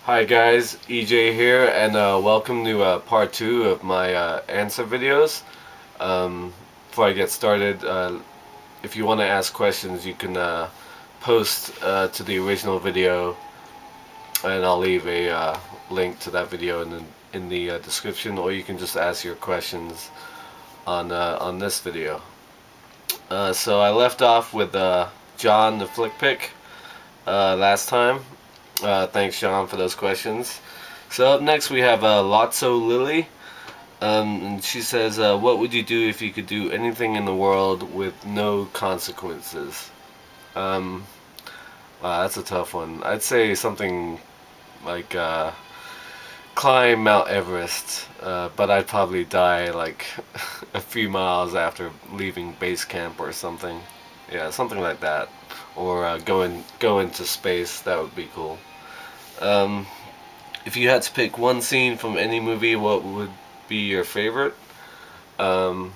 Hi guys, EJ here, and welcome to part 2 of my answer videos. Before I get started, if you want to ask questions, you can post to the original video, and I'll leave a link to that video in the description, or you can just ask your questions on this video. So I left off with John the Flick Pick last time. Thanks, John, for those questions. So up next we have Lotso Lily. And she says, what would you do if you could do anything in the world with no consequences? Um, wow, that's a tough one. I'd say something like climb Mount Everest, but I'd probably die like a few miles after leaving base camp or something. Yeah, something like that. Or go into space. That would be cool. Um, if you had to pick one scene from any movie, what would be your favorite? Um,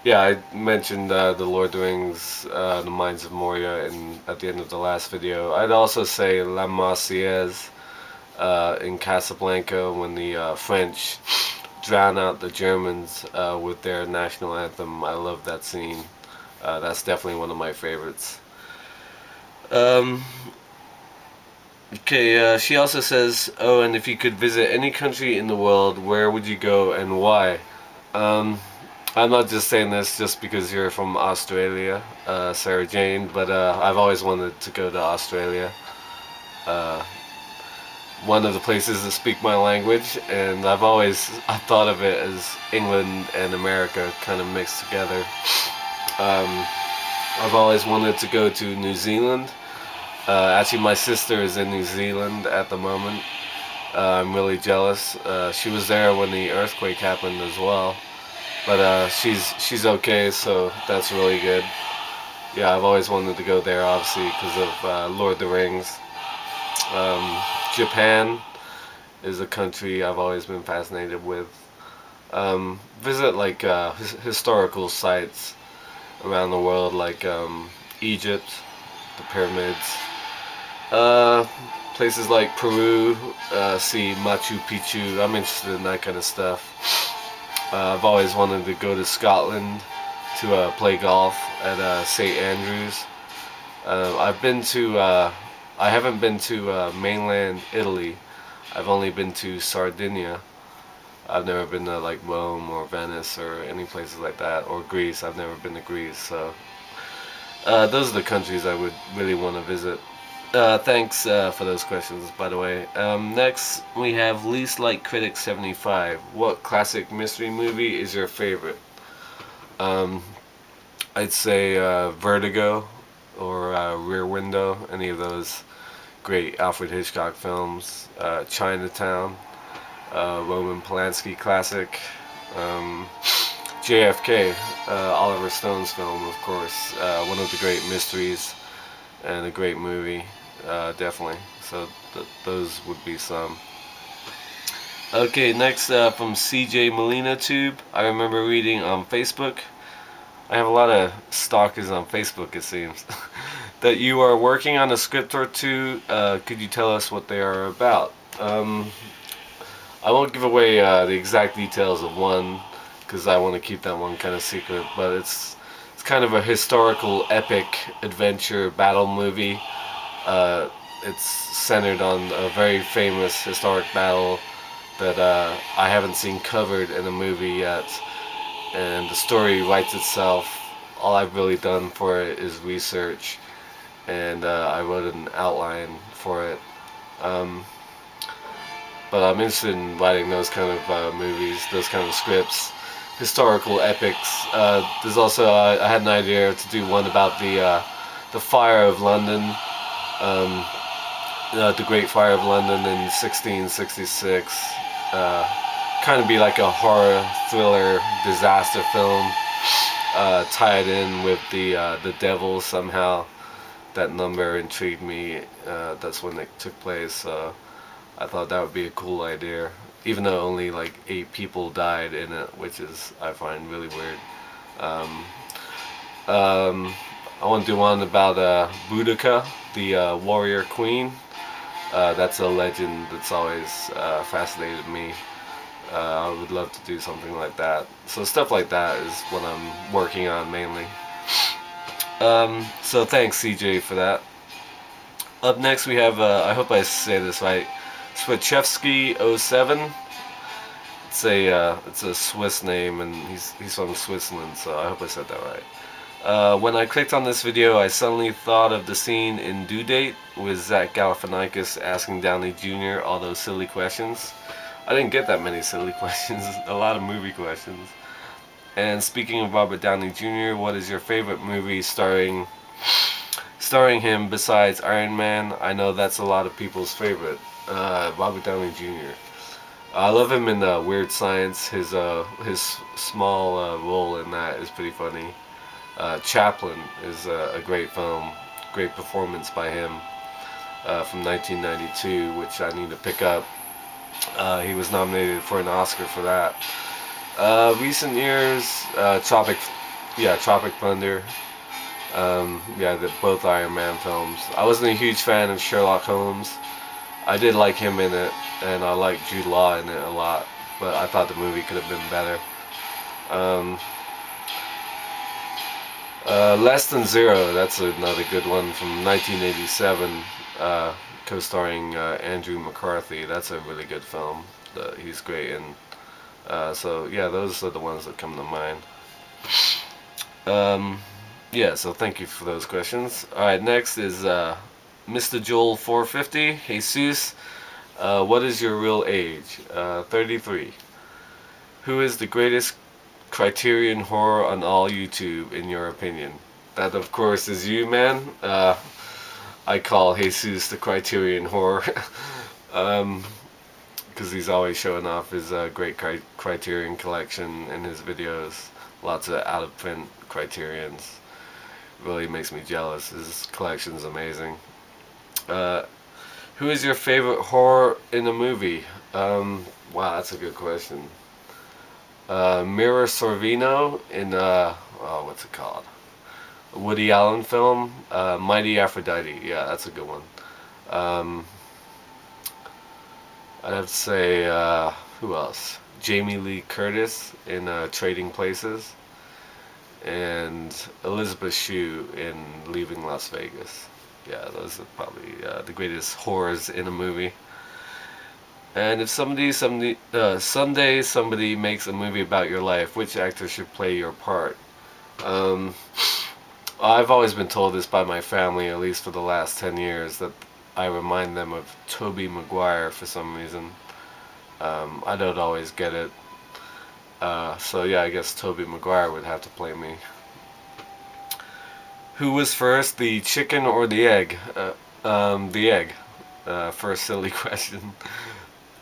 yeah, I mentioned the Lord of the Rings, the Mines of Moria, at the end of the last video. I'd also say La Marseillaise in Casablanca when the French drown out the Germans with their national anthem. I love that scene. That's definitely one of my favorites. Um, okay, she also says, oh, and if you could visit any country in the world, where would you go and why? Um, I'm not just saying this just because you're from Australia, Sarah Jane, but I've always wanted to go to Australia. Uh, One of the places that speak my language, and I thought of it as England and America kind of mixed together. Um, I've always wanted to go to New Zealand. Actually, my sister is in New Zealand at the moment. I'm really jealous. She was there when the earthquake happened as well, but she's okay, so that's really good. Yeah, I've always wanted to go there, obviously, because of Lord of the Rings. Um, Japan is a country I've always been fascinated with. Visit like historical sites around the world, like Egypt, the pyramids, uh, places like Peru, see Machu Picchu. I'm interested in that kind of stuff. I've always wanted to go to Scotland to play golf at St. Andrews. I haven't been to mainland Italy. I've only been to Sardinia. I've never been to like Rome or Venice or any places like that, or Greece. I've never been to Greece, so those are the countries I would really want to visit. Thanks for those questions, by the way. Next, we have Least Like Critic 75. What classic mystery movie is your favorite? Um, I'd say Vertigo or Rear Window, any of those great Alfred Hitchcock films. Chinatown, Roman Polanski classic. Um, JFK, Oliver Stone's film, of course. One of the great mysteries and a great movie, definitely. So those would be some. Okay, next from CJ Molina Tube. I remember reading on Facebook. I have a lot of stalkers on Facebook, it seems. That you are working on a script or two. Could you tell us what they are about? I won't give away the exact details of one because I want to keep that one kind of secret. But it's kind of a historical epic adventure battle movie. It's centered on a very famous historic battle that I haven't seen covered in a movie yet, and the story writes itself. All I've really done for it is research, and I wrote an outline for it. Um, but I'm interested in writing those kind of movies, those kind of scripts, historical epics. There's also I had an idea to do one about the Fire of London, um, the Great Fire of London in 1666. Kind of be like a horror thriller disaster film, tied in with the devil somehow. That number intrigued me. That's when it took place. I thought that would be a cool idea, even though only like 8 people died in it, which is I find really weird. Um, I want to do one about Boudica, the warrior queen. That's a legend that's always fascinated me. I would love to do something like that. So stuff like that is what I'm working on mainly. So thanks, CJ, for that. Up next we have, I hope I say this right, Swachevsky07. It's a Swiss name, and he's from Switzerland, so I hope I said that right. When I clicked on this video, I suddenly thought of the scene in Due Date with Zach Galifianakis asking Downey Jr. all those silly questions. I didn't get that many silly questions, a lot of movie questions. And speaking of Robert Downey Jr., what is your favorite movie starring him besides Iron Man? I know that's a lot of people's favorite. Robert Downey Jr. I love him in Weird Science. His small role in that is pretty funny. Chaplin is a great film, great performance by him from 1992, which I need to pick up. He was nominated for an Oscar for that. Recent years, Tropic Thunder. Both Iron Man films. I wasn't a huge fan of Sherlock Holmes. I did like him in it, and I liked Jude Law in it a lot, but I thought the movie could have been better. Less Than Zero, that's another good one from 1987, co-starring Andrew McCarthy. That's a really good film. He's great, and so yeah, those are the ones that come to mind. So thank you for those questions. Alright, next is Mr. Joel 450. Jesus, what is your real age? 33. Who is the greatest Criterion horror on all YouTube, in your opinion? That, of course, is you, man. I call Jesus the Criterion horror. Because he's always showing off his great Criterion collection in his videos. Lots of out-of-print Criterions. Really makes me jealous. His collection's amazing. Who is your favorite horror in a movie? Wow, that's a good question. Mira Sorvino in what's it called? A Woody Allen film, Mighty Aphrodite. Yeah, that's a good one. I'd have to say who else? Jamie Lee Curtis in Trading Places, and Elizabeth Shue in Leaving Las Vegas. Yeah, those are probably the greatest horrors in a movie. And if someday somebody makes a movie about your life, which actor should play your part? I've always been told this by my family, at least for the last 10 years, that I remind them of Tobey Maguire for some reason. I don't always get it. So yeah, I guess Tobey Maguire would have to play me. Who was first, the chicken or the egg? The egg. First silly question.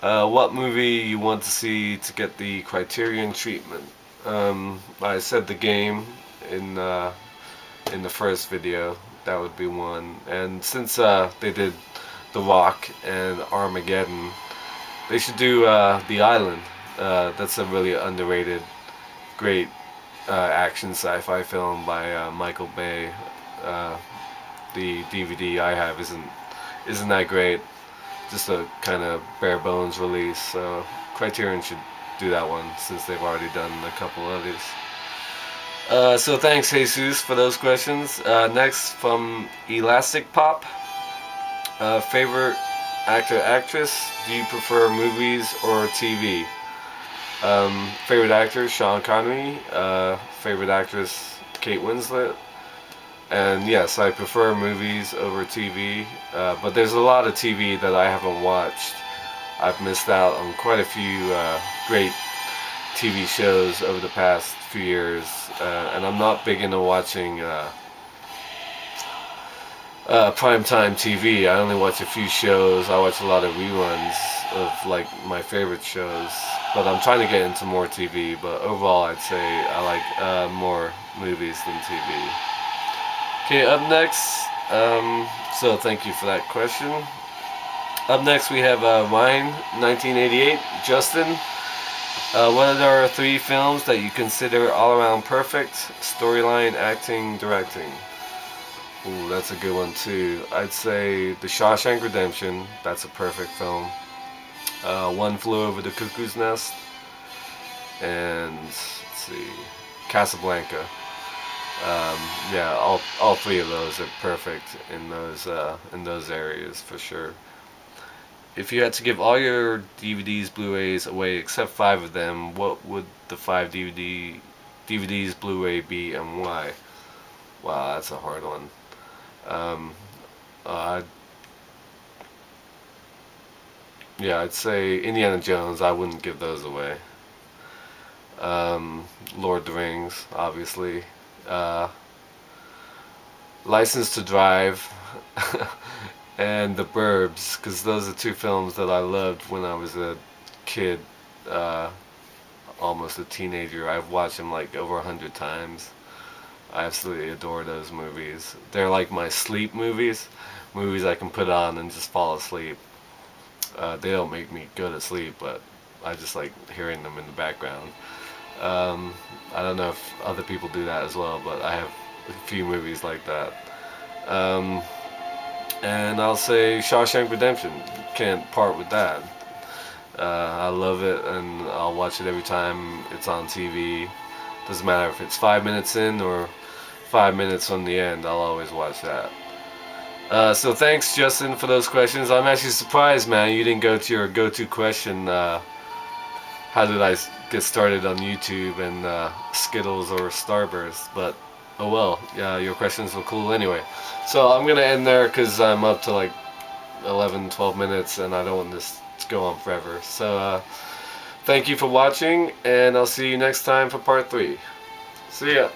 What movie you want to see to get the Criterion treatment? I said The Game in the first video. That would be one. And since they did The Rock and Armageddon, they should do The Island. That's a really underrated, great action sci-fi film by Michael Bay. The DVD I have isn't that great. Just a kind of bare bones release. So Criterion should do that one since they've already done a couple others. So thanks, Jesus, for those questions. Next from Elastic Pop. Favorite actor, actress? Do you prefer movies or TV? Favorite actor, Sean Connery. Favorite actress, Kate Winslet. And yes, I prefer movies over TV, but there's a lot of TV that I haven't watched. I've missed out on quite a few great TV shows over the past few years, and I'm not big into watching primetime TV. I only watch a few shows. I watch a lot of reruns of like my favorite shows, but I'm trying to get into more TV. But overall, I'd say I like more movies than TV. Okay, up next, so thank you for that question. Up next we have Ryan, 1988. Justin, what are 3 films that you consider all around perfect? Storyline, acting, directing. Ooh, that's a good one too. I'd say The Shawshank Redemption. That's a perfect film. One Flew Over the Cuckoo's Nest, and let's see, Casablanca. Yeah, all three of those are perfect in those areas for sure. If you had to give all your DVDs, Blu-rays away except five of them, what would the five DVDs, Blu-ray be and why? Wow, that's a hard one. Um, uh, yeah, I'd say Indiana Jones. I wouldn't give those away. Lord of the Rings, obviously. Uh, License to Drive, and The Burbs, because those are two films that I loved when I was a kid, uh, almost a teenager. I've watched them like over 100 times. I absolutely adore those movies. They're like my sleep movies, movies I can put on and just fall asleep. They don't make me go to sleep, but I just like hearing them in the background. Um, I don't know if other people do that as well, but I have a few movies like that. Um, and I'll say Shawshank Redemption. Can't part with that. I love it, and I'll watch it every time it's on TV. Doesn't matter if it's 5 minutes in or 5 minutes from the end. I'll always watch that. So thanks, Justin, for those questions. I'm actually surprised, man, you didn't go to your go-to question. How did I get started on YouTube and Skittles or Starburst? But oh well, yeah, your questions were cool anyway. So I'm gonna end there because I'm up to like 11, 12 minutes, and I don't want this to go on forever. So thank you for watching, and I'll see you next time for part 3. See ya.